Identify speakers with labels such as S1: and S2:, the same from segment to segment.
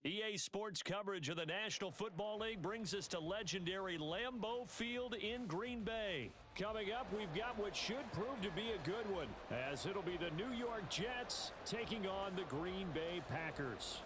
S1: EA Sports coverage of the National Football League brings us to legendary Lambeau Field in Green Bay.
S2: Coming up, we've got what should prove to be a good one, as it'll be the New York Jets taking on the Green Bay Packers.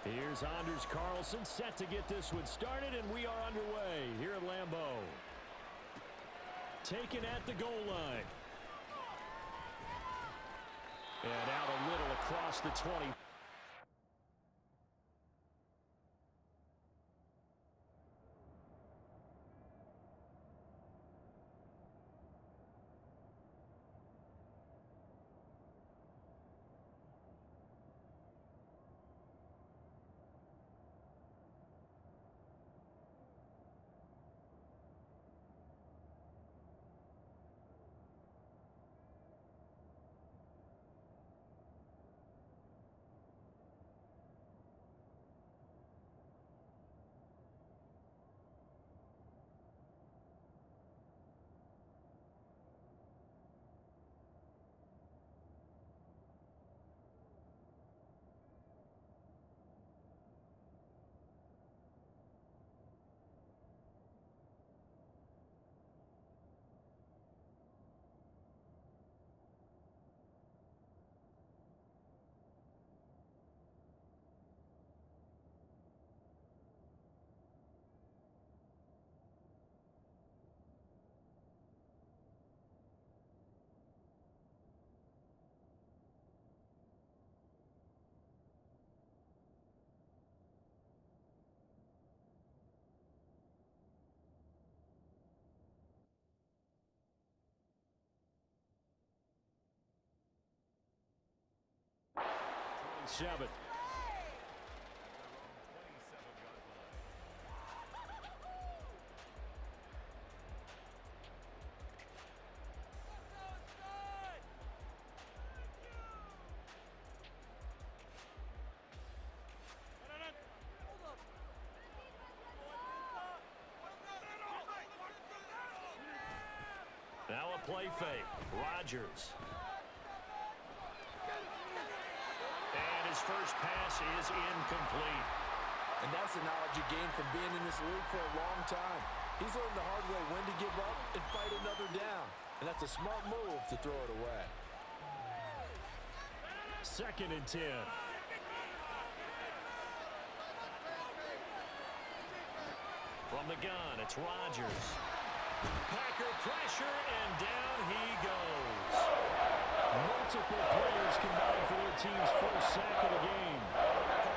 S2: Here's Anders Carlson set to get this one started, and we are underway here at Lambeau. Taken at the goal line. And out a little across the 20. Seven.
S1: Now a play fake. Rodgers. His first pass is incomplete.
S3: And that's the knowledge you gain from being in this league for a long time. He's learned the hard way when to give up and fight another down. And that's a smart move to throw it away.
S2: 2nd and 10.
S1: From the gun, it's Rodgers. Packer pressure, and down he goes.
S2: Multiple players combined for their team's first sack of the game.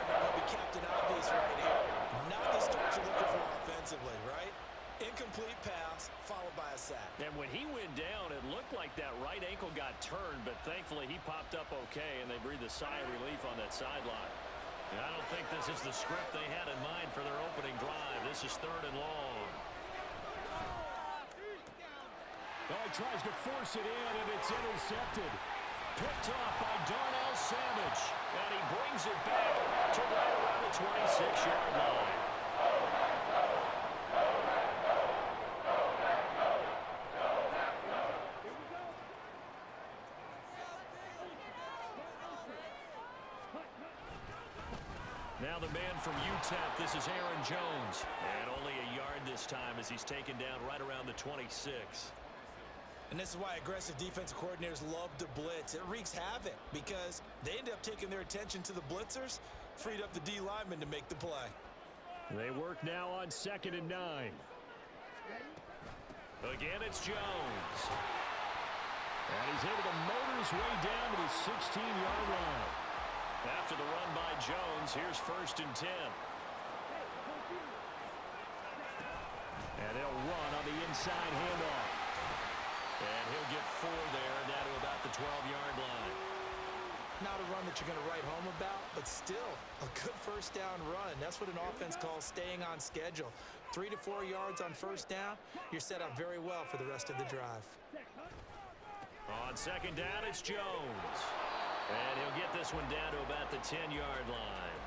S3: Will be Captain Obvious right here. Not the start you're looking for offensively, right? Incomplete pass followed by a sack.
S1: And when he went down, it looked like that right ankle got turned, but thankfully he popped up okay, and they breathed a sigh of relief on that sideline. And I don't think this is the script they had in mind for their opening drive. This is 3rd and long.
S2: Oh, he tries to force it in, and it's intercepted. Picked off by Darnell Savage. And he brings it back to right around the 26-yard line. Now the man from UTEP, this is Aaron Jones. And only a yard this time as he's taken down right around the 26.
S3: And this is why aggressive defensive coordinators love to blitz. It wreaks havoc because they end up taking their attention to the blitzers, freed up the D lineman to make the play.
S2: They work now on 2nd and 9.
S1: Again, it's Jones.
S2: And he's able to motor his way down to the 16-yard line.
S1: After the run by Jones, here's 1st and 10.
S2: And they'll run on the inside handoff.
S1: And he'll get 4 there, down to about the 12-yard line.
S3: Not a run that you're going to write home about, but still a good first down run. That's what an offense calls staying on schedule. 3 to 4 yards on first down, you're set up very well for the rest of the drive.
S1: On second down, it's Jones. And he'll get this one down to about the 10-yard line.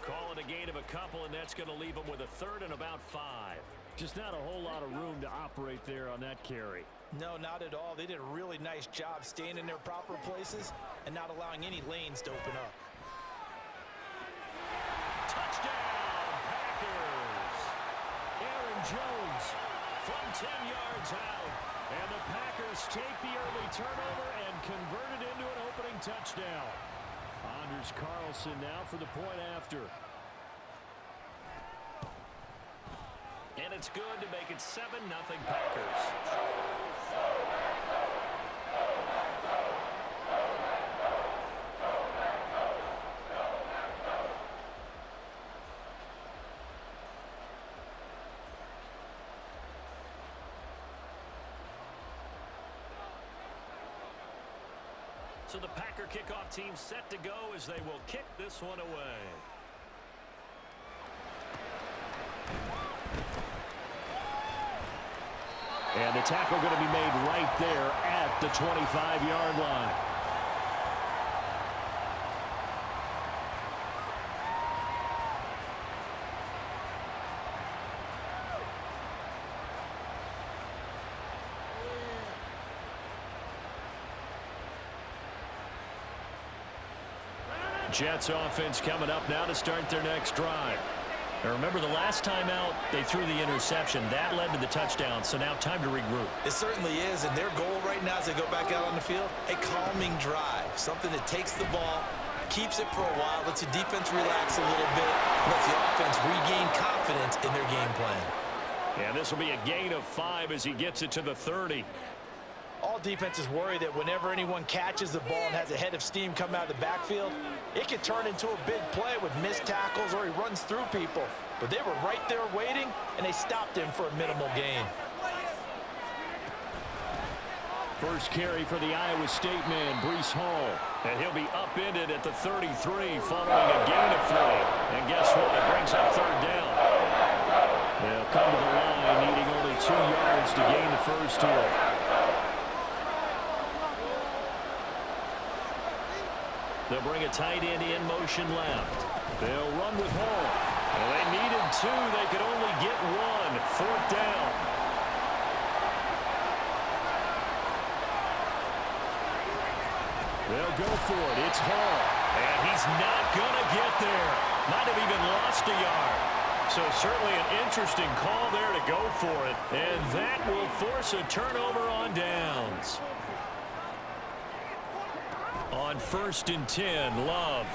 S1: Call it a gain of a couple, and that's going to leave him with a third and about 5.
S2: Just not a whole lot of room to operate there on that carry.
S3: No, not at all. They did a really nice job staying in their proper places and not allowing any lanes to open up.
S1: Touchdown, Packers!
S2: Aaron Jones
S1: From 10 yards out.
S2: and the Packers take the early turnover and convert it into an opening touchdown. Anders Carlson now for the point after.
S1: And it's good to make it 7-0 Packers. So the Packer kickoff team set to go as they will kick this one away.
S2: And the tackle going to be made right there at the 25-yard line. Jets offense coming up now to start their next drive.
S1: Now remember, the last time out, they threw the interception. That led to the touchdown, so now time to regroup.
S3: It certainly is, and their goal right now as they go back out on the field, a calming drive, something that takes the ball, keeps it for a while, lets the defense relax a little bit, lets the offense regain confidence in their game plan.
S2: And this will be a gain of 5 as he gets it to the 30.
S3: All defenses worry that whenever anyone catches the ball and has a head of steam come out of the backfield, it can turn into a big play with missed tackles or he runs through people. But they were right there waiting, and they stopped him for a minimal gain.
S2: First carry for the Iowa State man, Breece Hall.
S1: And he'll be upended at the 33 following a gain of 3. And guess what? It brings up third down.
S2: They'll come to the line needing only 2 yards to gain the first here.
S1: They'll bring a tight end in motion left.
S2: They'll run with Hall.
S1: Well, they needed 2. They could only get 1. Fourth down.
S2: They'll go for it. It's Hall.
S1: And he's not going to get there. Might have even lost a yard. So certainly an interesting call there to go for it. And that will force a turnover on downs. On 1st and 10, Love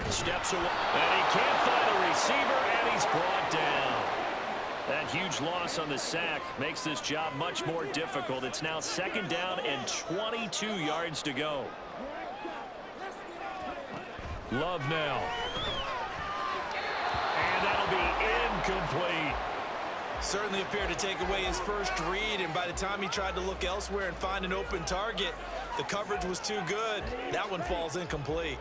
S1: steps away, and he can't find a receiver, and he's brought down. That huge loss on the sack makes this job much more difficult. It's now 2nd down and 22 yards to go.
S2: Love now.
S1: And that'll be incomplete.
S3: Certainly appeared to take away his first read, and by the time he tried to look elsewhere and find an open target, the coverage was too good. That one falls incomplete.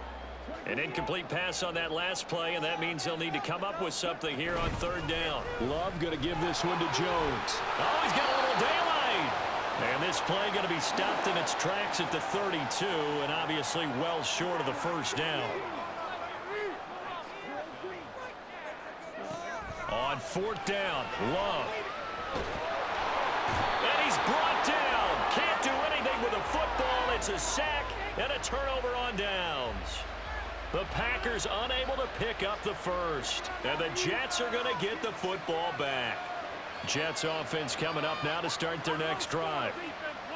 S1: An incomplete pass on that last play, and that means they'll need to come up with something here on 3rd down.
S2: Love going to give this one to Jones.
S1: Oh, he's got a little daylight. And this play going to be stopped in its tracks at the 32, and obviously well short of the first down. On 4th down, Love. And he's brought down. Can't do anything with a football. It's a sack and a turnover on downs. The Packers unable to pick up the first. And the Jets are going to get the football back.
S2: Jets offense coming up now to start their next drive.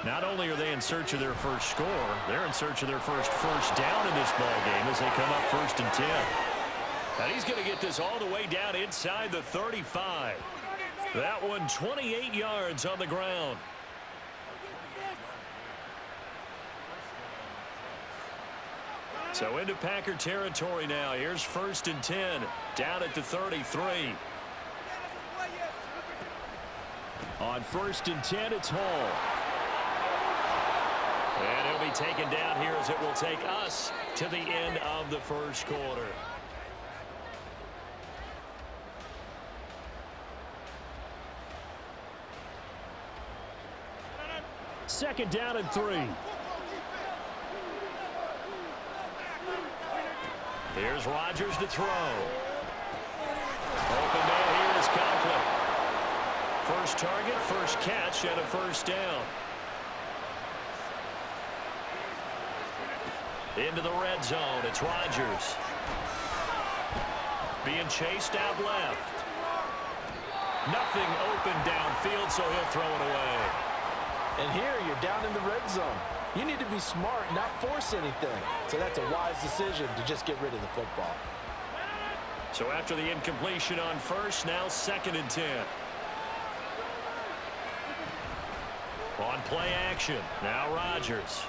S1: Not only are they in search of their first score, they're in search of their first down in this ball game as they come up 1st and 10. And he's going to get this all the way down inside the 35. That one 28 yards on the ground. So into Packer territory now. Here's 1st and 10 down at the 33.
S2: On 1st and 10, it's Hall.
S1: And he'll be taken down here as it will take us to the end of the first quarter.
S2: Second down and 3.
S1: Here's Rodgers to throw. Open man here is Conklin. First target, first catch, and a first down. Into the red zone, it's Rodgers. Being chased out left. Nothing open downfield, so he'll throw it away.
S3: And here you're down in the red zone. You need to be smart, not force anything. So that's a wise decision to just get rid of the football.
S1: So after the incompletion on first, now 2nd and 10. On play action, now Rodgers.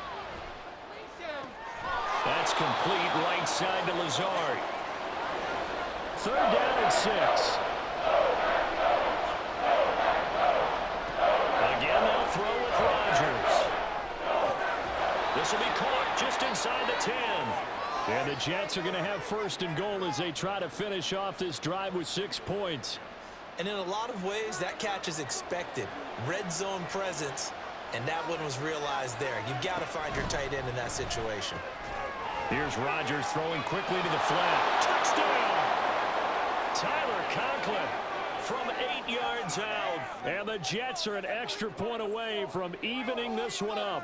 S1: That's complete right side to Lazard.
S2: 3rd down and 6.
S1: Again, they'll throw with Rodgers. This will be caught just inside the 10.
S2: And the Jets are going to have 1st and goal as they try to finish off this drive with 6 points.
S3: And in a lot of ways, that catch is expected. Red zone presence, and that one was realized there. You've got to find your tight end in that situation.
S1: Here's Rodgers throwing quickly to the flat. Touchdown! Tyler Conklin from 8 yards out.
S2: And the Jets are an extra point away from evening this one up.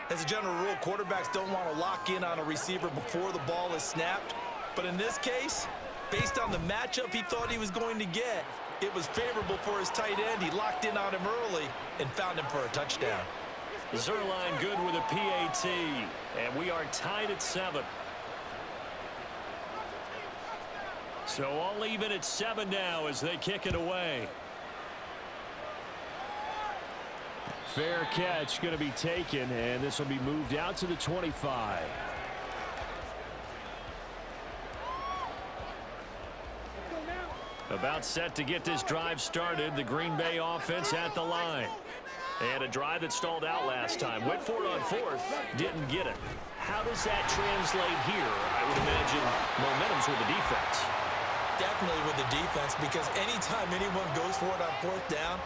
S3: As a general rule, quarterbacks don't want to lock in on a receiver before the ball is snapped. But in this case, based on the matchup he thought he was going to get, it was favorable for his tight end. He locked in on him early and found him for a touchdown.
S1: Zerline good with a PAT, and we are tied at 7. So all even at 7 now as they kick it away.
S2: Fair catch going to be taken, and this will be moved out to the 25.
S1: About set to get this drive started. The Green Bay offense at the line. And a drive that stalled out last time. Went for it on 4th. Didn't get it. How does that translate here? I would imagine momentum's with the defense.
S3: Definitely with the defense, because anytime anyone goes for it on 4th down,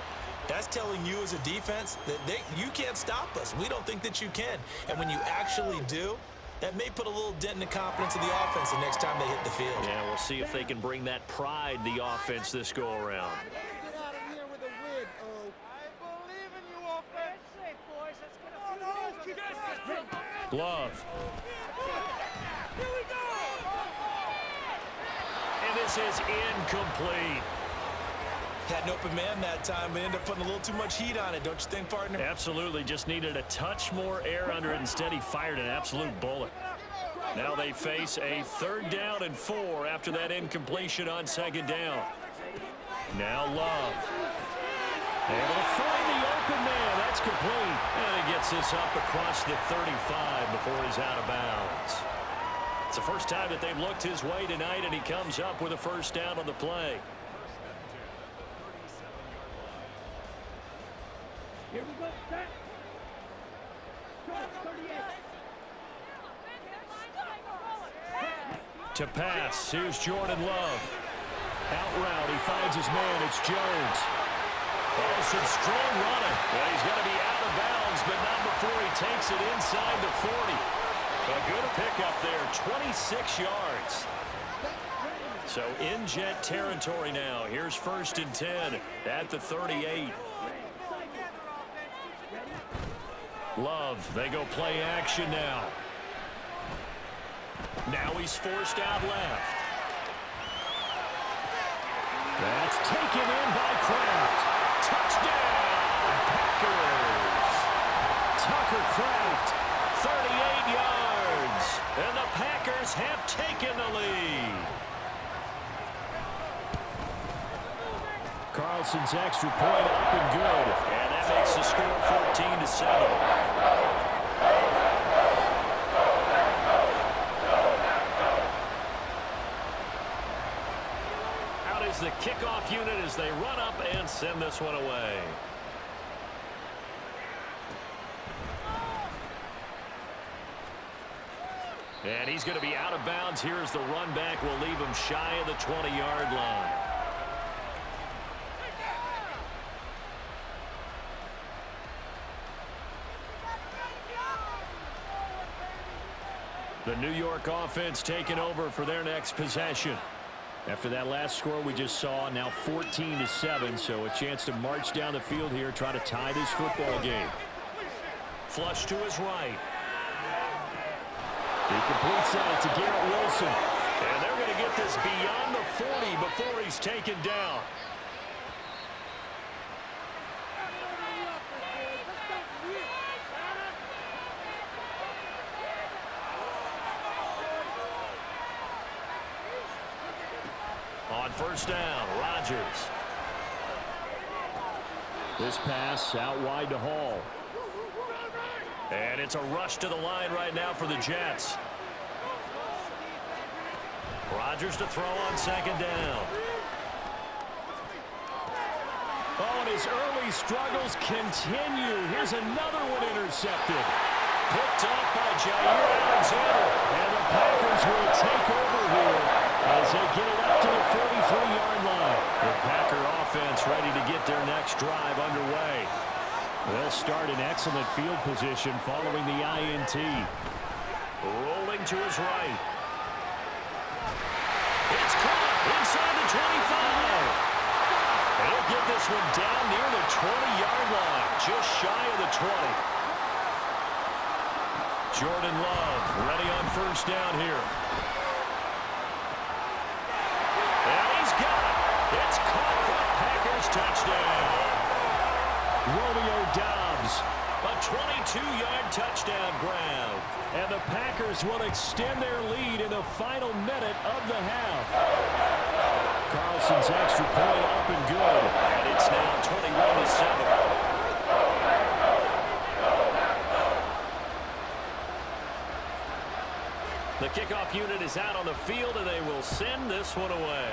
S3: that's telling you as a defense that you can't stop us. We don't think that you can. And when you actually do, that may put a little dent in the confidence of the offense the next time they hit the field.
S1: Yeah, we'll see if they can bring that pride, the offense, this go-around.
S4: Get out of here with a win, oh. I believe in you, offense. That's it, boys. Let's get a few
S1: Glove.
S4: Here we go.
S1: And this is incomplete.
S3: Had an open man that time, but ended up putting a little too much heat on it, don't you think, partner?
S1: Absolutely. Just needed a touch more air under it. Instead, he fired an absolute bullet. Now they face a 3rd down and 4 after that incompletion on 2nd down. Now Love. Able to find the open man. That's complete. And he gets this up across the 35 before he's out of bounds. It's the first time that they've looked his way tonight, and he comes up with a 1st down on the play.
S4: Here we go. Set. 38.
S1: To pass, here's Jordan Love. Out route, he finds his man, it's Jones. Oh, some strong running. Well, he's going to be out of bounds, but not before he takes it inside the 40. A good pickup there, 26 yards. So in Jet territory now. Here's 1st and 10 at the 38. Love, they go play action now. Now he's forced out left.
S2: That's taken in by Kraft.
S1: Touchdown, Packers.
S2: Tucker Kraft.
S1: 38 yards. And the Packers have taken the lead.
S2: Carlson's extra point up and good.
S1: And that makes the score 14-7. Out is the kickoff unit as they run up and send this one away. And he's going to be out of bounds. Here's the run back. Will leave him shy of the 20-yard line. The New York offense taking over for their next possession. After that last score we just saw, now 14-7, so a chance to march down the field here, try to tie this football game. Flush to his right. He completes that to Garrett Wilson. And they're going to get this beyond the 40 before he's taken down. On first down, Rodgers. This pass out wide to Hall. And it's a rush to the line right now for the Jets. Rodgers to throw on second down. Oh, and his early struggles continue. Here's another one intercepted. Picked off by Jair Alexander. And the Packers will take over here as they get it up to the 43-yard line. The Packer offense ready to get their next drive underway. They'll start in excellent field position following the INT. Rolling to his right. It's caught inside the 25. He'll get this one down near the 20-yard line, just shy of the 20. Jordan Love ready on first down here. And he's got it. It's caught for a Packers touchdown. Romeo Doubs, a 22-yard touchdown grab. And the Packers will extend their lead in the final minute of the half. Carlson's extra point up and good. And it's now 21-7. The kickoff unit is out on the field, and they will send this one away.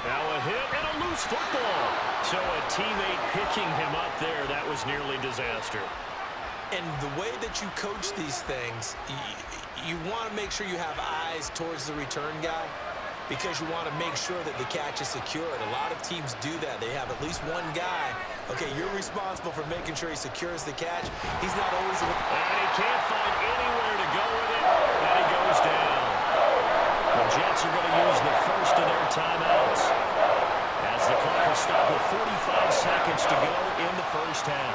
S1: Now a hit and a loose football. So a teammate picking him up there, that was nearly disaster.
S3: And the way that you coach these things, you want to make sure you have eyes towards the return guy because you want to make sure that the catch is secured. A lot of teams do that. They have at least one guy. Okay, you're responsible for making sure he secures the catch. He's not always...
S1: And he can't find anywhere to go with it, and he goes down. The Jets are going to use the first of their timeouts as the clock will stop with 45 seconds to go in the first half.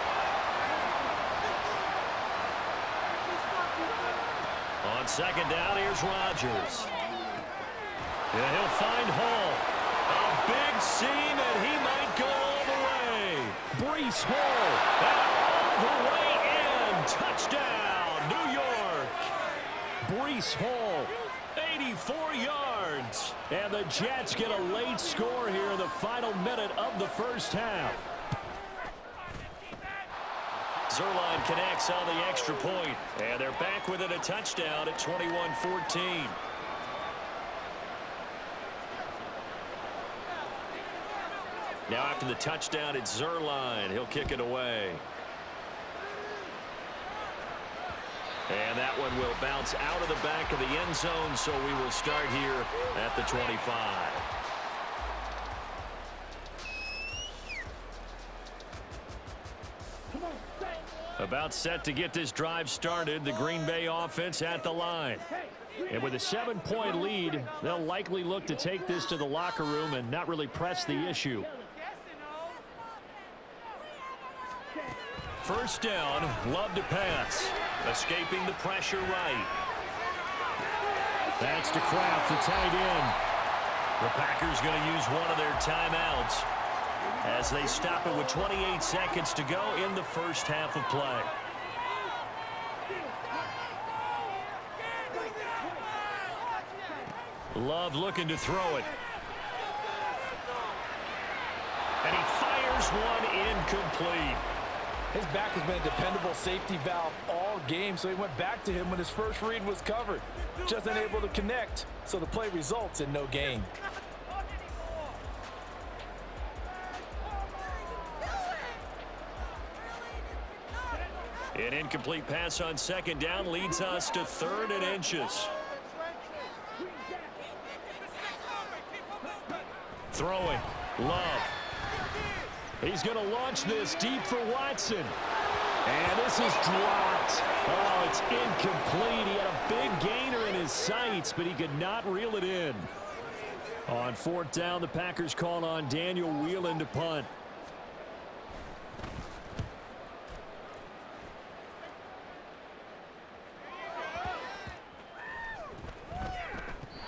S1: On second down, here's Rodgers. And he'll find Hall. A big seam, and he might go all the way. Breece Hall. And all the way in. Touchdown, New York. Breece Hall. 84 yards. And the Jets get a late score here in the final minute of the first half. Zerline connects on the extra point, and they're back within a touchdown at 21-14. Now after the touchdown, it's Zerline. He'll kick it away. And that one will bounce out of the back of the end zone, so we will start here at the 25. About set to get this drive started, the Green Bay offense at the line. And with a 7-point lead, they'll likely look to take this to the locker room and not really press the issue. First down, Love to pass. Escaping the pressure right. That's to Kraft, the tight end. The Packers going to use one of their timeouts as they stop it with 28 seconds to go in the first half of play. Love looking to throw it. And he fires one incomplete.
S3: His back has been a dependable safety valve all game, so he went back to him when his first read was covered. Just unable to connect, so the play results in no gain.
S1: An incomplete pass on second down leads us to 3rd and inches. Throwing. Love. He's going to launch this deep for Watson. And this is dropped. Oh, it's incomplete. He had a big gainer in his sights, but he could not reel it in. On 4th down, the Packers call on Daniel Whelan to punt.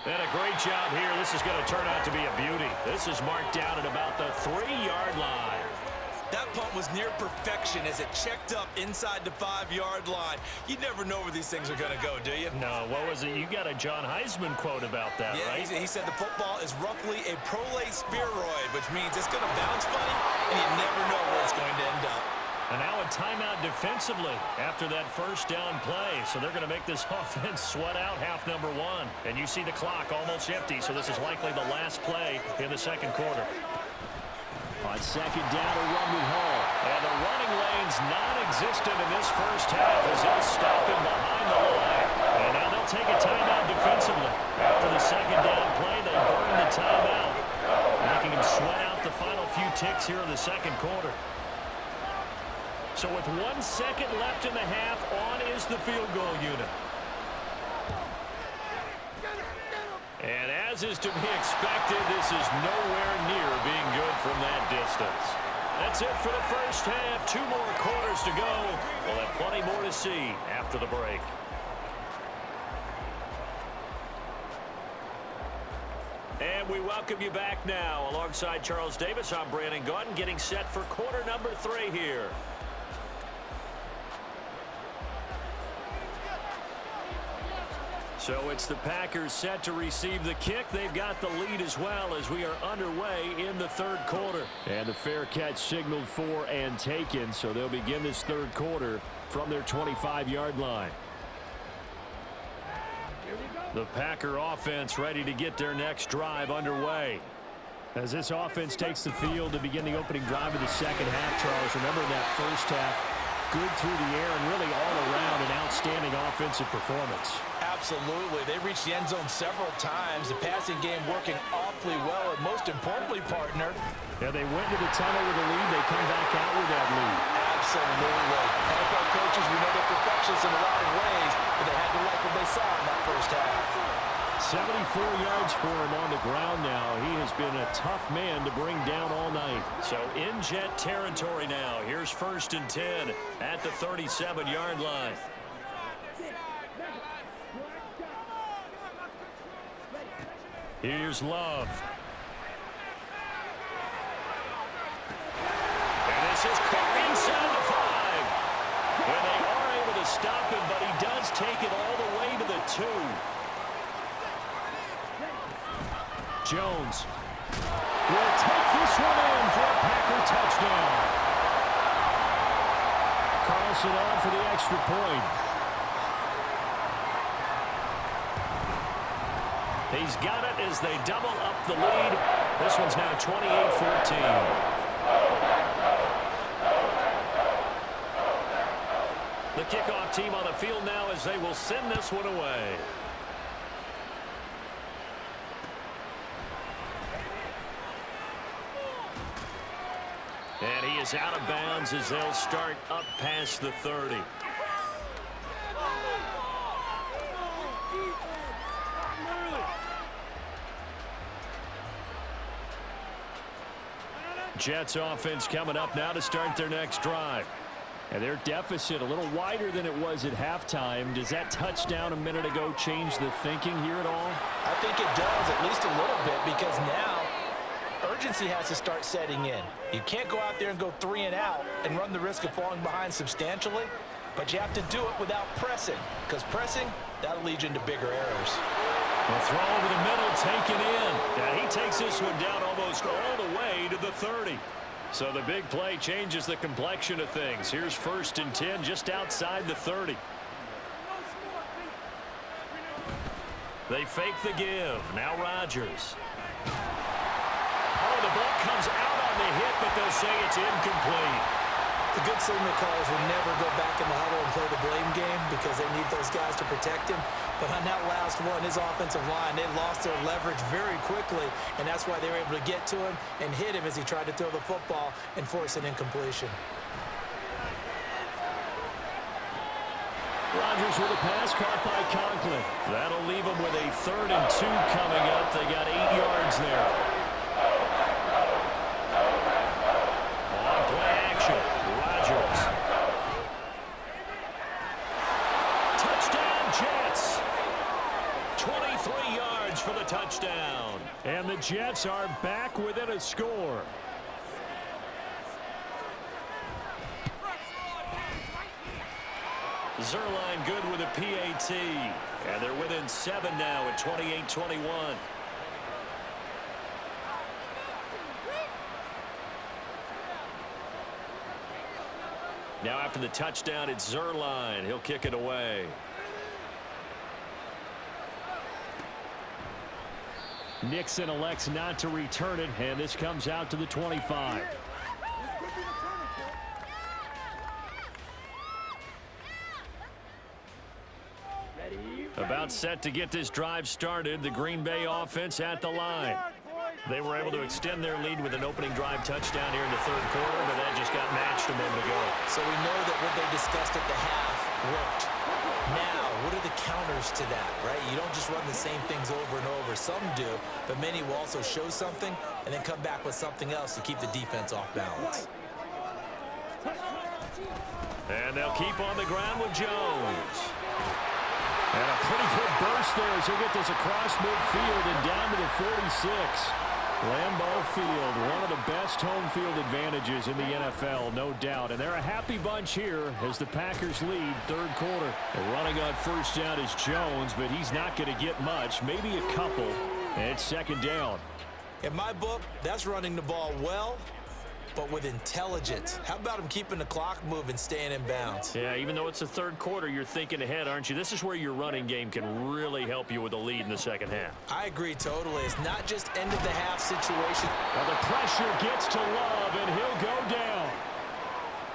S1: And a great job here. This is going to turn out to be a beauty. This is marked down at about the 3-yard line.
S3: That punt was near perfection as it checked up inside the 5-yard line. You never know where these things are going to go, do you?
S1: No, what was it? You got a John Heisman quote about that, right?
S3: He said the football is roughly a prolate spheroid, which means it's going to bounce funny, and you never know where it's going to end up.
S1: And now a timeout defensively after that first down play. So they're going to make this offense sweat out half number 1. And you see the clock almost empty, so this is likely the last play in the second quarter. On second down, a run with Hall. And the running lane's non-existent in this first half as they'll stop him behind the line. And now they'll take a timeout defensively. After the second down play, they burn the timeout, making him sweat out the final few ticks here in the second quarter. So with 1 second left in the half, on is the field goal unit. And as is to be expected, this is nowhere near being good from that distance. That's it for the first half. 2 more quarters to go. We'll have plenty more to see after the break. And we welcome you back now. Alongside Charles Davis, I'm Brandon Gaudin, getting set for quarter number 3 here. So it's the Packers set to receive the kick. They've got the lead as well as we are underway in the third quarter. And the fair catch signaled for and taken, so they'll begin this third quarter from their 25-yard line. The Packer offense ready to get their next drive underway. As this offense takes the field to begin the opening drive of the second half, Charles, remember in that first half, good through the air and really all around an outstanding offensive performance.
S3: Absolutely. They reached the end zone several times. The passing game working awfully well, and most importantly, partner.
S1: Yeah, they went to the tunnel with a lead. They come back out with that lead.
S3: Absolutely. NFL coaches, we know they're perfectionists in a lot of ways, but they had to like what they saw in that first half.
S1: 74 yards for him on the ground now. He has been a tough man to bring down all night. So in jet territory now. Here's 1st and 10 at the 37-yard line. Here's Love. And this is caught inside the 5. And they are able to stop him, but he does take it all the way to the 2. Jones will take this one in for a Packer touchdown. Carlson on for the extra point. He's got it as they double up the lead. This one's now 28-14. The kickoff team on the field now as they will send this one away. And he is out of bounds as they'll start up past the 30. Jets offense coming up now to start their next drive. And their deficit a little wider than it was at halftime. Does that touchdown a minute ago change the thinking here at all?
S3: I think it does, at least a little bit, because now urgency has to start setting in. You can't go out there and go 3 and out and run the risk of falling behind substantially, but you have to do it without pressing, because pressing, that'll lead you into bigger errors.
S1: A throw over the middle, taken in. And he takes this one down almost all the way to the 30. So the big play changes the complexion of things. Here's 1st and 10 just outside the 30. They fake the give. Now Rodgers. Oh, the ball comes out on the hit, but they'll say it's incomplete.
S3: The good signal callers would never go back in the huddle and play the blame game because they need those guys to protect him. But on that last one, his offensive line, they lost their leverage very quickly, and that's why they were able to get to him and hit him as he tried to throw the football and force an incompletion.
S2: Rodgers with a pass caught by Conklin. That'll leave them with a 3rd and 2 coming up. They got 8 yards there. On play action, Rodgers. Touchdown Jets. 23 yards for the touchdown. And the Jets are back within a score. Zerline good with a PAT. And they're within 7 now at 28-21. Now after the touchdown, it's Zerline. He'll kick it away. Nixon elects not to return it, and this comes out to the 25. About set to get this drive started. The Green Bay offense at the line. They were able to extend their lead with an opening drive touchdown here in the 3rd quarter, but that just got matched a moment ago.
S3: So we know that what they discussed at the half worked. Now, what are the counters to that, right? You don't just run the same things over and over. Some do, but many will also show something and then come back with something else to keep the defense off balance.
S2: And they'll keep on the ground with Jones. And a pretty good burst there as he'll get this across midfield and down to the 46. Lambeau Field, one of the best home field advantages in the NFL, no doubt. And they're a happy bunch here as the Packers lead 3rd quarter. Running on 1st down is Jones, but he's not going to get much, maybe a couple. And it's 2nd down.
S3: In my book, that's running the ball well, but with intelligence. How about him keeping the clock moving, staying in bounds?
S2: Yeah, even though it's the 3rd quarter, you're thinking ahead, aren't you? This is where your running game can really help you with a lead in the 2nd half.
S3: I agree totally. It's not just end of the half situation.
S2: Well, the pressure gets to Love, and he'll go down.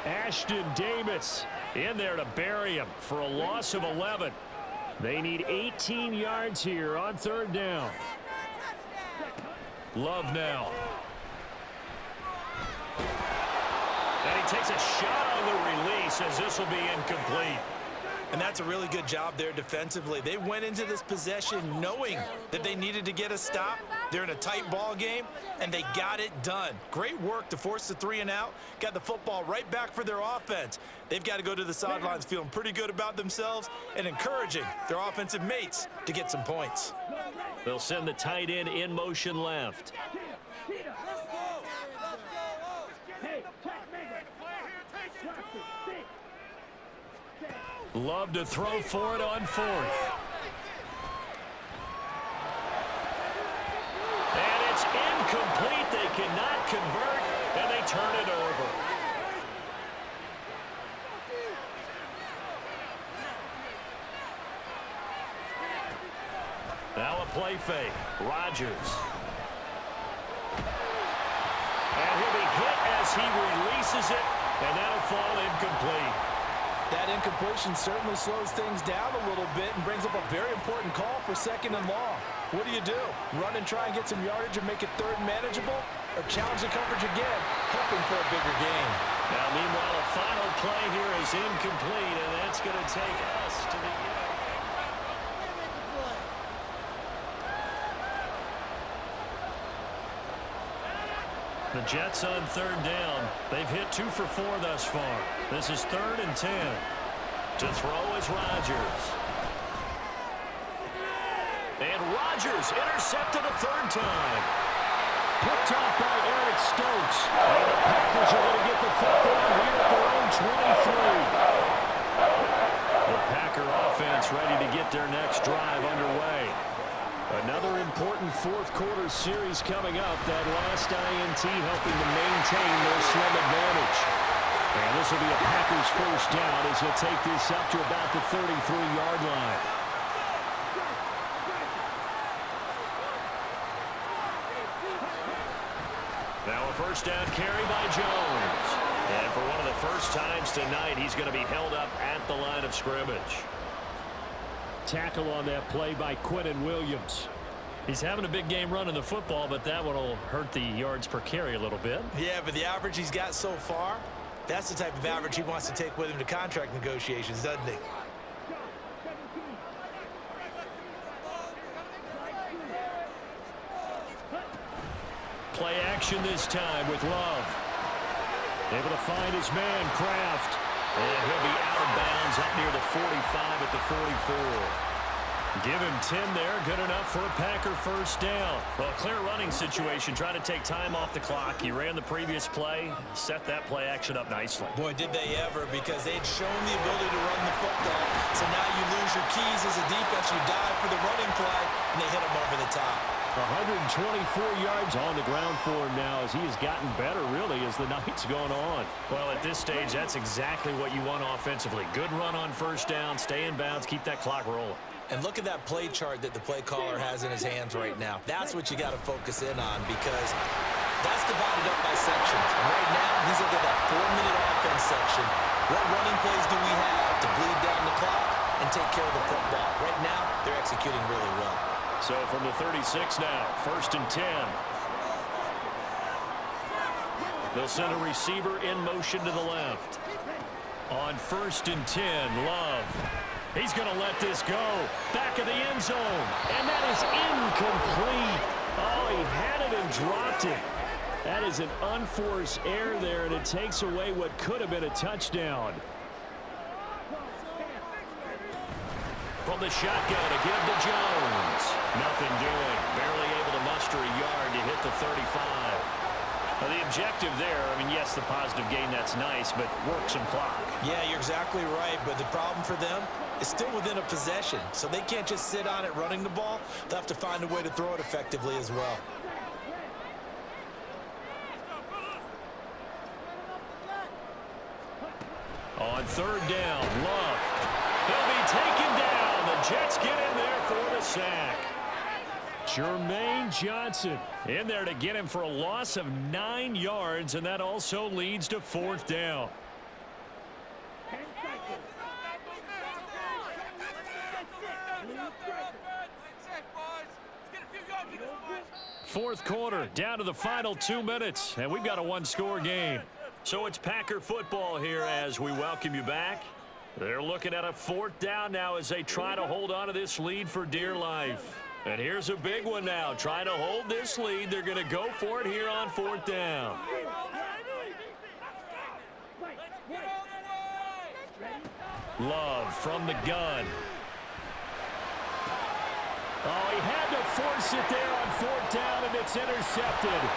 S2: Ashton Davis in there to bury him for a loss of 11. They need 18 yards here on 3rd down. Love now. And he takes a shot on the release as this will be incomplete.
S3: And that's a really good job there defensively. They went into this possession knowing that they needed to get a stop. They're in a tight ball game, and they got it done. Great work to force the 3 and out. Got the football right back for their offense. They've got to go to the sidelines feeling pretty good about themselves and encouraging their offensive mates to get some points.
S2: They'll send the tight end in motion left. Love to throw for it on 4th. And it's incomplete. They cannot convert, and they turn it over. Now a play fake. Rodgers. And he'll be hit as he releases it, and that'll fall incomplete.
S3: That incompletion certainly slows things down a little bit and brings up a very important call for 2nd and long. What do? Run and try and get some yardage and make it 3rd and manageable? Or challenge the coverage again, hoping for a bigger gain?
S2: Now, meanwhile, a final play here is incomplete, and that's going to take us to the end. The Jets on 3rd down. They've hit 2 for 4 thus far. This is 3rd and 10. To throw is Rodgers. And Rodgers intercepted a 3rd time. Picked off by Eric Stokes. And the Packers are going to get the football here at their own 23. The Packer offense ready to get their next drive underway. Another important 4th quarter series coming up. That last INT helping to maintain their slim advantage. And this will be a Packers 1st down as he'll take this up to about the 33-yard line. Now a 1st down carry by Jones.
S1: And for one of the first times tonight, he's going to be held up at the line of scrimmage.
S2: Tackle on that play by Quinnen Williams.
S1: He's having a big game running the football, but that one will hurt the yards per carry a little bit.
S3: Yeah, but the average he's got so far, that's the type of average he wants to take with him to contract negotiations, doesn't he?
S2: Play action this time with Love. Able to find his man, Kraft.
S1: And he'll be out of bounds up near the 45 at the 44.
S2: Give him 10 there. Good enough for a Packer first down.
S1: Well, clear running situation. Trying to take time off the clock. He ran the previous play, set that play action up nicely.
S3: Boy, did they ever, because they'd shown the ability to run the football. So now you lose your keys as a defense. You dive for the running play, and they hit him over the top.
S2: 124 yards on the ground for him now as he has gotten better, really, as the night's gone on.
S1: Well, at this stage, that's exactly what you want offensively. Good run on first down, stay in bounds, keep that clock rolling.
S3: And look at that play chart that the play caller has in his hands right now. That's what you got to focus in on, because that's divided up by sections. And right now, he's looking at that 4-minute offense section. What running plays do we have to bleed down the clock and take care of the football? Right now, they're executing really well.
S1: So from the 36 now, 1st and 10. They'll send a receiver in motion to the left.
S2: On 1st and 10, Love. He's going to let this go. Back of the end zone. And that is incomplete. Oh, he had it and dropped it. That is an unforced error there, and it takes away what could have been a touchdown.
S1: From the shotgun to give to Jones. Nothing doing. Barely able to muster a yard to hit the 35. Now the objective there, I mean, yes, the positive gain, that's nice, but work some clock.
S3: Yeah, you're exactly right, but the problem for them is still within a possession, so they can't just sit on it running the ball. They'll have to find a way to throw it effectively as well.
S2: On 3rd down, Love. He'll be taken down. The Jets get in there for the sack. Jermaine Johnson in there to get him for a loss of 9 yards, and that also leads to 4th down. Fourth quarter, down to the final 2 minutes, and we've got a one-score game.
S1: So it's Packer football here as we welcome you back. They're looking at a 4th down now as they try to hold on to this lead for dear life. And here's a big one now. Trying to hold this lead. They're going to go for it here on 4th down.
S2: Love from the gun. Oh, he had to force it there on 4th down, and it's intercepted.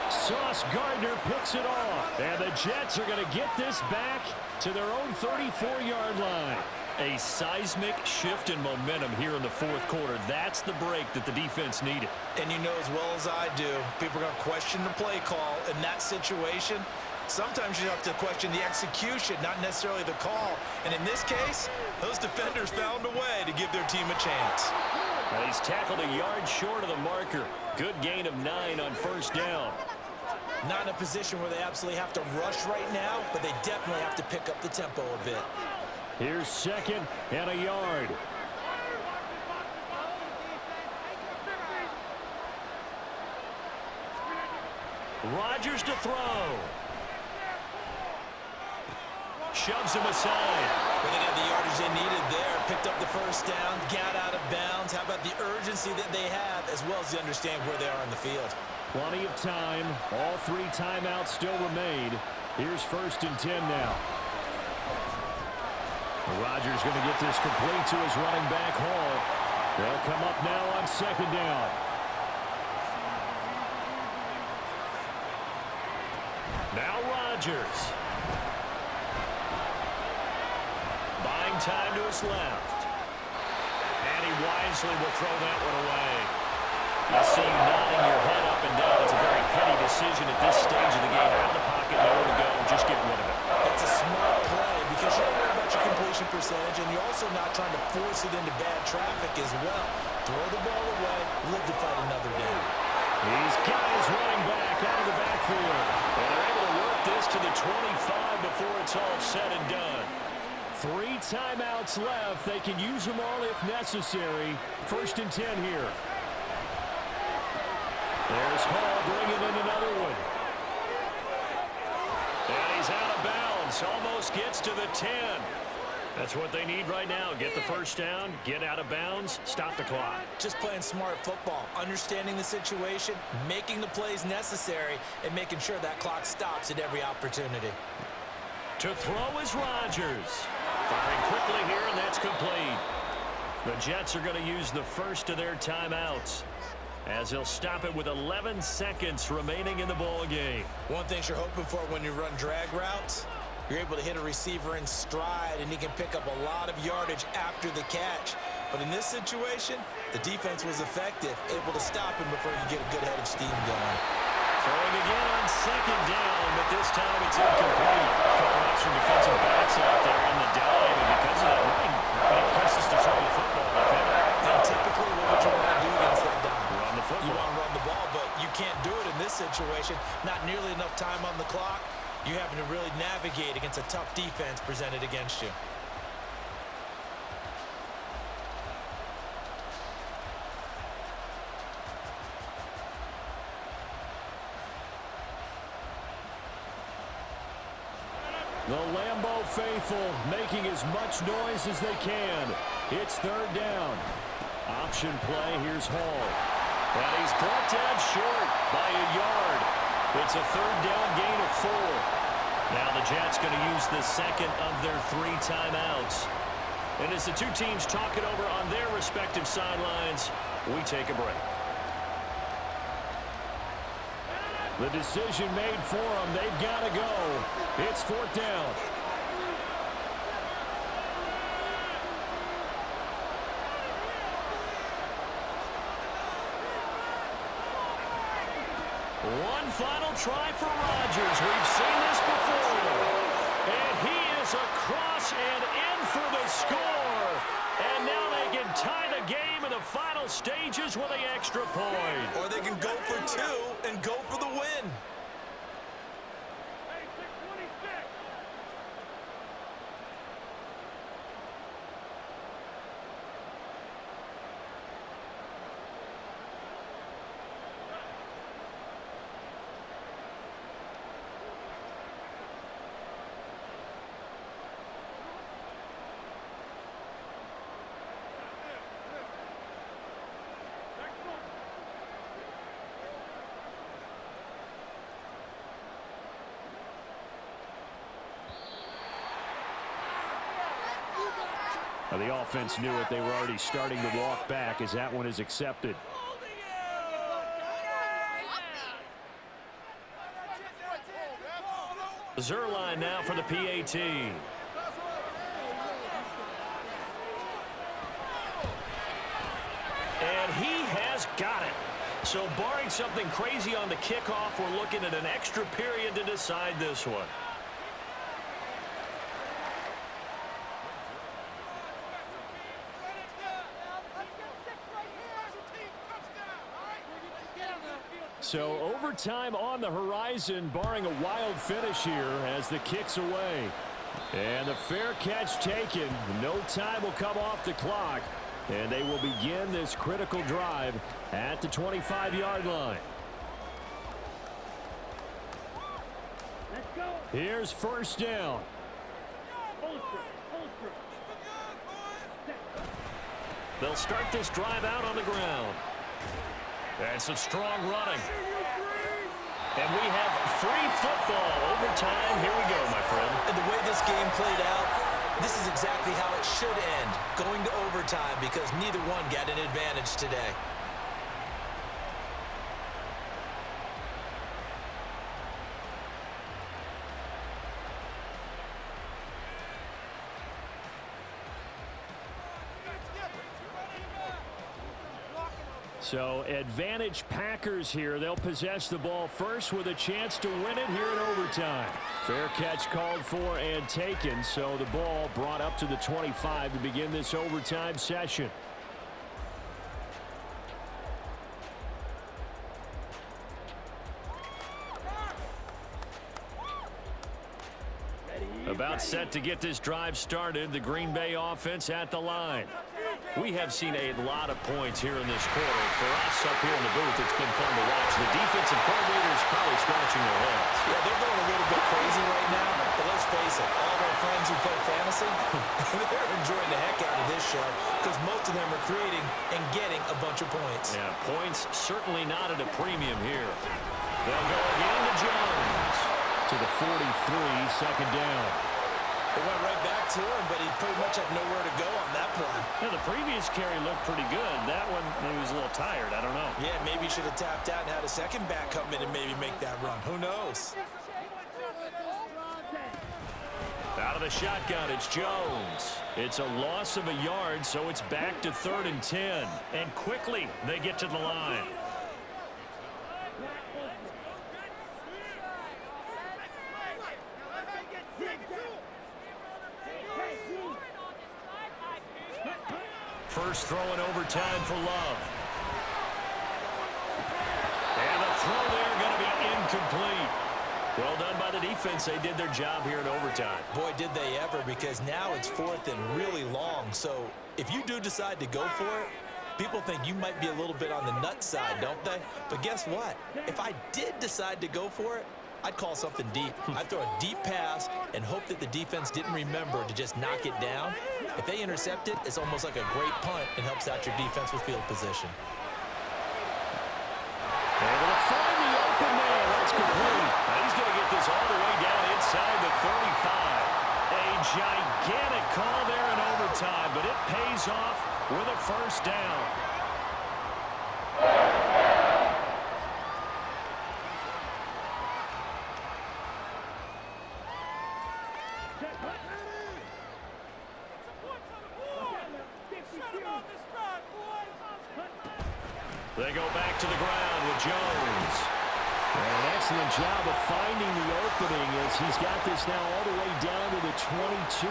S2: Sauce Gardner picks it off. And the Jets are going to get this back to their own 34-yard line.
S1: A seismic shift in momentum here in the 4th quarter. That's the break that the defense needed.
S3: And you know as well as I do, people are going to question the play call in that situation. Sometimes you have to question the execution, not necessarily the call. And in this case, those defenders found a way to give their team a chance.
S1: Well, he's tackled a yard short of the marker. Good gain of 9 on 1st down.
S3: Not in a position where they absolutely have to rush right now, but they definitely have to pick up the tempo a bit.
S2: Here's 2nd and a yard.
S1: Rodgers to throw. Shoves him aside.
S3: Well, they got the yardage they needed there. Picked up the first down, got out of bounds. How about the urgency that they have, as well as they understand where they are in the field?
S2: Plenty of time. All 3 timeouts still remain. Here's 1st and 10 now. Rodgers going to get this complete to his running back, Hall. They'll come up now on 2nd down.
S1: Now Rodgers. Buying time to his left. And he wisely will throw that one away. You see him nodding your head up and down. It's a very heady decision at this stage of the game. Out of the pocket, nowhere to go. Just get rid of it.
S3: That's a smart play because you don't worry about your completion percentage, and you're also not trying to force it into bad traffic as well. Throw the ball away, live to fight another down.
S2: These guys running back out of the backfield.
S1: And they're able to work this to the 25.
S2: timeouts left. They can use them all if necessary. 1st and 10 here. There's Hall bringing in another one. And he's out of bounds. Almost gets to the 10. That's what they need right now. Get the first down, get out of bounds, stop the clock.
S3: Just playing smart football, understanding the situation, making the plays necessary, and making sure that clock stops at every opportunity.
S2: To throw is Rodgers. Firing quickly here, and that's complete. The Jets are going to use the first of their timeouts, as they'll stop it with 11 seconds remaining in the ball game.
S3: One thing you're hoping for when you run drag routes, you're able to hit a receiver in stride, and he can pick up a lot of yardage after the catch. But in this situation, the defense was effective, able to stop him before you get a good head of steam going.
S2: Throwing again on 2nd down, but this time it's incomplete. A couple extra defensive backs out there on the dive, and because of that, not many places to throw the football, if any.
S3: And typically, what would you want to do against that dive?
S2: Run the football.
S3: You want to run the ball, but you can't do it in this situation. Not nearly enough time on the clock. You're having to really navigate against a tough defense presented against you.
S2: The Lambeau faithful making as much noise as they can. It's 3rd down. Option play. Here's Hall. And he's brought down short by a yard. It's a 3rd down gain of 4. Now the Jets going to use the second of their 3 timeouts. And as the two teams talk it over on their respective sidelines, we take a break. The decision made for them. They've got to go. It's 4th down. One final try for Rodgers. We've seen this before. And he is across and in for the score. And now they can tie the game in the final stages with an extra point.
S3: Or they can go for 2 and go for the win.
S2: The offense knew it. They were already starting to walk back as that one is accepted. Zerline now for the PAT. And he has got it. So barring something crazy on the kickoff, we're looking at an extra period to decide this one. So overtime on the horizon, barring a wild finish here as the kick's away. And the fair catch taken. No time will come off the clock. And they will begin this critical drive at the 25-yard line. Here's 1st down. They'll start this drive out on the ground. And some strong running. And we have free football. Overtime. Here we go, my friend.
S3: And the way this game played out, this is exactly how it should end. Going to overtime because neither one got an advantage today.
S2: So advantage Packers here. They'll possess the ball first with a chance to win it here in overtime. Fair catch called for and taken. So the ball brought up to the 25 to begin this overtime session. About set to get this drive started. The Green Bay offense at the line. We have seen a lot of points here in this quarter. For us up here in the booth, it's been fun to watch. The defensive coordinators probably scratching their heads.
S3: Yeah, they're going a little bit crazy right now. But let's face it, all of our friends who play fantasy, they're enjoying the heck out of this show because most of them are creating and getting a bunch of points.
S2: Yeah, points certainly not at a premium here. They'll go again to Jones. To the 43, second down.
S3: It went right back to him, but he pretty much had nowhere to go on that play.
S1: Yeah, the previous carry looked pretty good. That one, maybe he was a little tired. I don't know.
S3: Yeah, maybe he should have tapped out and had a second back come in and maybe make that run. Who knows?
S2: Out of the shotgun, it's Jones. It's a loss of a yard, so it's back to 3rd and 10.
S1: And quickly, they get to the line. First throw in overtime for Love. And the throw there going to be incomplete. Well done by the defense. They did their job here in overtime.
S3: Boy, did they ever, because now it's 4th and really long. So if you do decide to go for it, people think you might be a little bit on the nut side, don't they? But guess what? If I did decide to go for it, I'd call something deep. I'd throw a deep pass and hope that the defense didn't remember to just knock it down. If they intercept it, it's almost like a great punt and helps out your defense with field position.
S2: Able to find the open man. That's complete. Now he's going to get this all the way down inside the 35. A gigantic call there in overtime, but it pays off with a first down. They go back to the ground with Jones. An excellent job of finding the opening as he's got this now all the way down to the 22.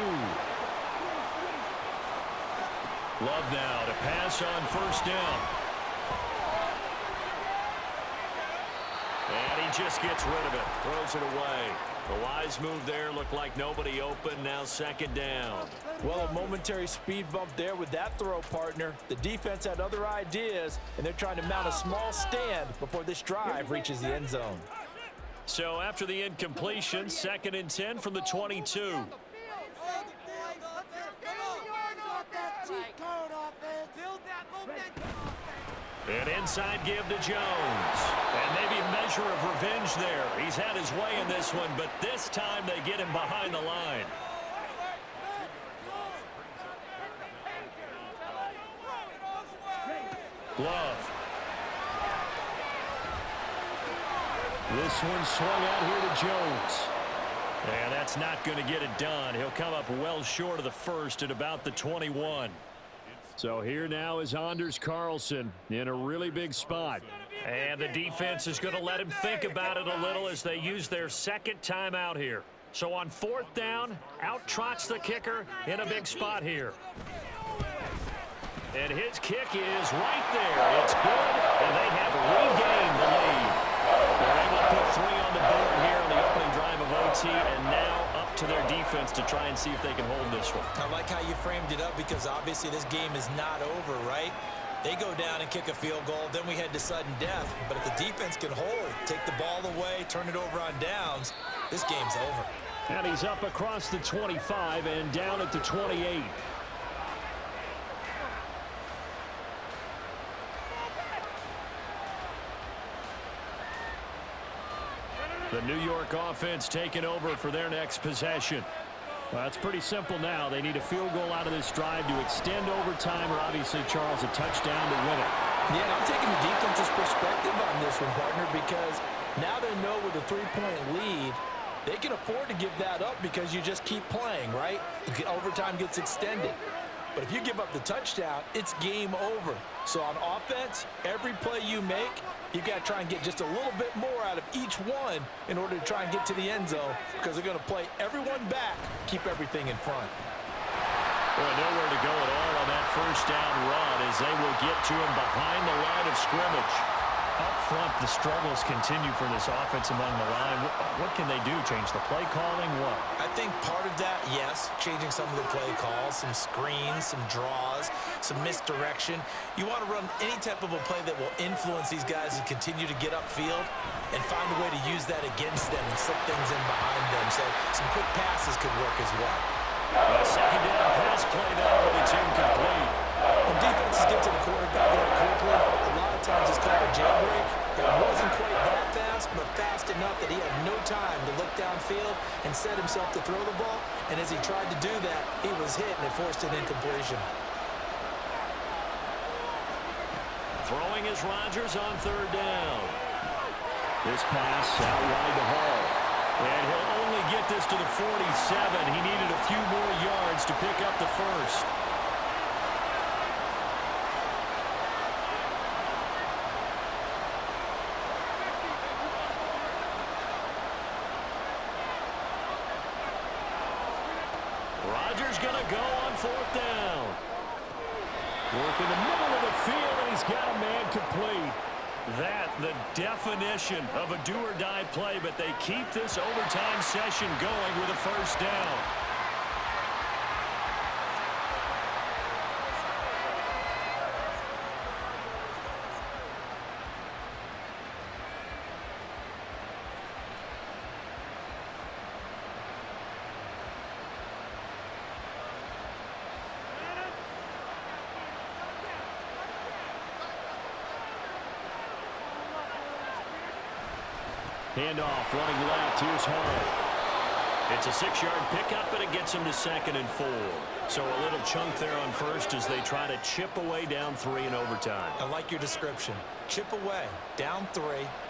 S2: Love now to pass on first down. And he just gets rid of it. Throws it away. A wise move there. Looked like nobody open. Now second down.
S3: Well, a momentary speed bump there with that throw, partner. The defense had other ideas, and they're trying to mount a small stand before this drive reaches the end zone.
S2: So after the incompletion, 2nd and 10 from the 22. An inside give to Jones. And maybe a measure of revenge there. He's had his way in this one, but this time they get him behind the line. Love. This one swung out here to Jones. And that's not going to get it done. He'll come up well short of the first at about the 21. So here now is Anders Carlson in a really big spot.
S1: And the defense is going to let him think about it a little as they use their second timeout here. So on 4th down, out trots the kicker in a big spot here. And his kick is right there. It's good, and they have regained the lead. They're able to put 3 on the board here on the opening drive of OT, and now up to their defense to try and see if they can hold this one.
S3: I like how you framed it up because obviously this game is not over, right? They go down and kick a field goal, then we head to sudden death. But if the defense can hold, take the ball away, turn it over on downs, this game's over.
S2: And he's up across the 25 and down at the 28. The New York offense taking over for their next possession. Well, it's pretty simple now. They need a field goal out of this drive to extend overtime, or obviously, Charles, a touchdown to win it.
S3: Yeah, I'm taking the defense's perspective on this one, partner, because now they know with a 3-point lead, they can afford to give that up because you just keep playing, right? Overtime gets extended. But if you give up the touchdown, it's game over. So on offense, every play you make, you've got to try and get just a little bit more out of each one in order to try and get to the end zone because they're going to play everyone back, keep everything in front.
S2: Boy, nowhere to go at all on that first down run as they will get to him behind the line of scrimmage. Up front, the struggles continue for this offense among the line. What can they do? Change the play calling? What?
S3: I think part of that, yes, changing some of the play calls, some screens, some draws, some misdirection. You want to run any type of a play that will influence these guys and continue to get upfield and find a way to use that against them and slip things in behind them. So some quick passes could work as well.
S2: A second down pass play now, but it's incomplete.
S3: When defenses get to the quarterback very quickly, a lot of times it's called a jailbreak. It wasn't quite that fast, but fast enough that he had no time to look downfield and set himself to throw the ball. And as he tried to do that, he was hit and it forced an incompletion.
S2: Throwing is Rodgers on third down. This pass out wide to Hall. And he'll only get this to the 47. He needed a few more yards to pick up the first. Rodgers going to go on fourth down. Work in the middle of the field, and he's got a man complete. That, the definition of a do-or-die play, but they keep this overtime session going with a first down. Handoff, running left. Here's Hall. It's a 6-yard pickup, but it gets him to 2nd and 4. So a little chunk there on first as they try to chip away down 3 in overtime.
S3: I like your description. Chip away, down 3.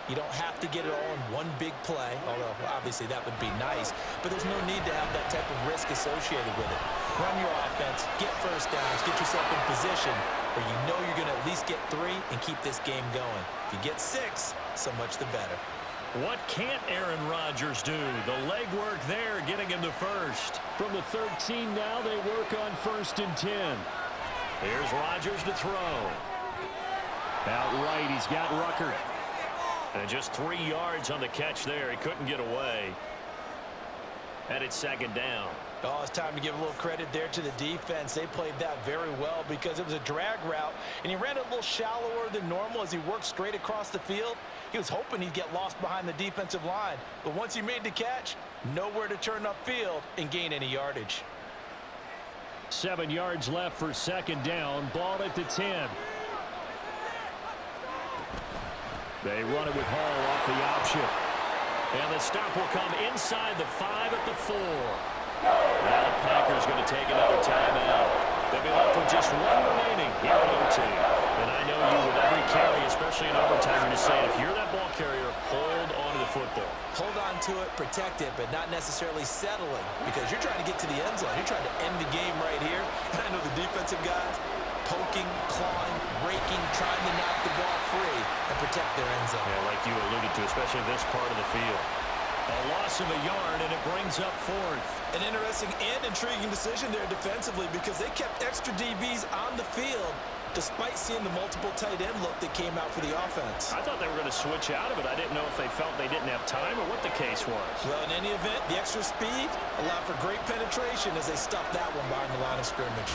S3: You don't have to get it all in one big play, although obviously that would be nice. But there's no need to have that type of risk associated with it. Run your offense, get first downs, get yourself in position where you know you're going to at least get 3 and keep this game going. If you get 6, so much the better.
S2: What can't Aaron Rodgers do? The legwork there getting him the first. From the 13 now, they work on 1st and 10. Here's Rodgers to throw. Out right, he's got Rucker. And just 3 yards on the catch there. He couldn't get away. And it's 2nd down.
S3: Oh, it's time to give a little credit there to the defense. They played that very well because it was a drag route, and he ran it a little shallower than normal as he worked straight across the field. He was hoping he'd get lost behind the defensive line, but once he made the catch, nowhere to turn upfield and gain any yardage.
S2: 7 yards left for 2nd down. Ball at the 10. They run it with Hall off the option. And the stop will come inside the 5 at the 4. Now the Packers going to take another timeout. They'll be left with just 1 remaining here at OT. And I know you with every carry, especially in overtime, you're just saying if you're that ball carrier, hold on to the football.
S3: Hold on to it, protect it, but not necessarily settling because you're trying to get to the end zone. You're trying to end the game right here. And I know the defensive guys poking, clawing, raking, trying to knock the ball free and protect their end zone.
S2: Yeah, like you alluded to, especially this part of the field. A loss of a yard, and it brings up 4th.
S3: An interesting and intriguing decision there defensively because they kept extra DBs on the field despite seeing the multiple tight end look that came out for the offense.
S2: I thought they were going to switch out of it. I didn't know if they felt they didn't have time or what the case was.
S3: Well, in any event, the extra speed allowed for great penetration as they stuffed that one behind the line of scrimmage.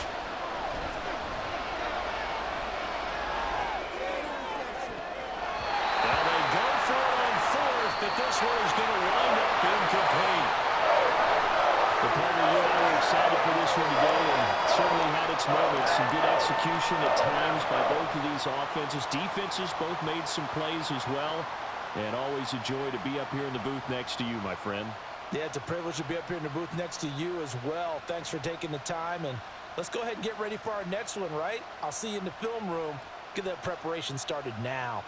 S2: Well, they go for it on 4th, but this one is going to wind up incomplete. The partner, you and I were excited for this one today, and certainly had its moments. Some good execution at times by both of these offenses. Defenses both made some plays as well. And always a joy to be up here in the booth next to you, my friend.
S3: Yeah, it's a privilege to be up here in the booth next to you as well. Thanks for taking the time, and let's go ahead and get ready for our next one, right? I'll see you in the film room. Get that preparation started now.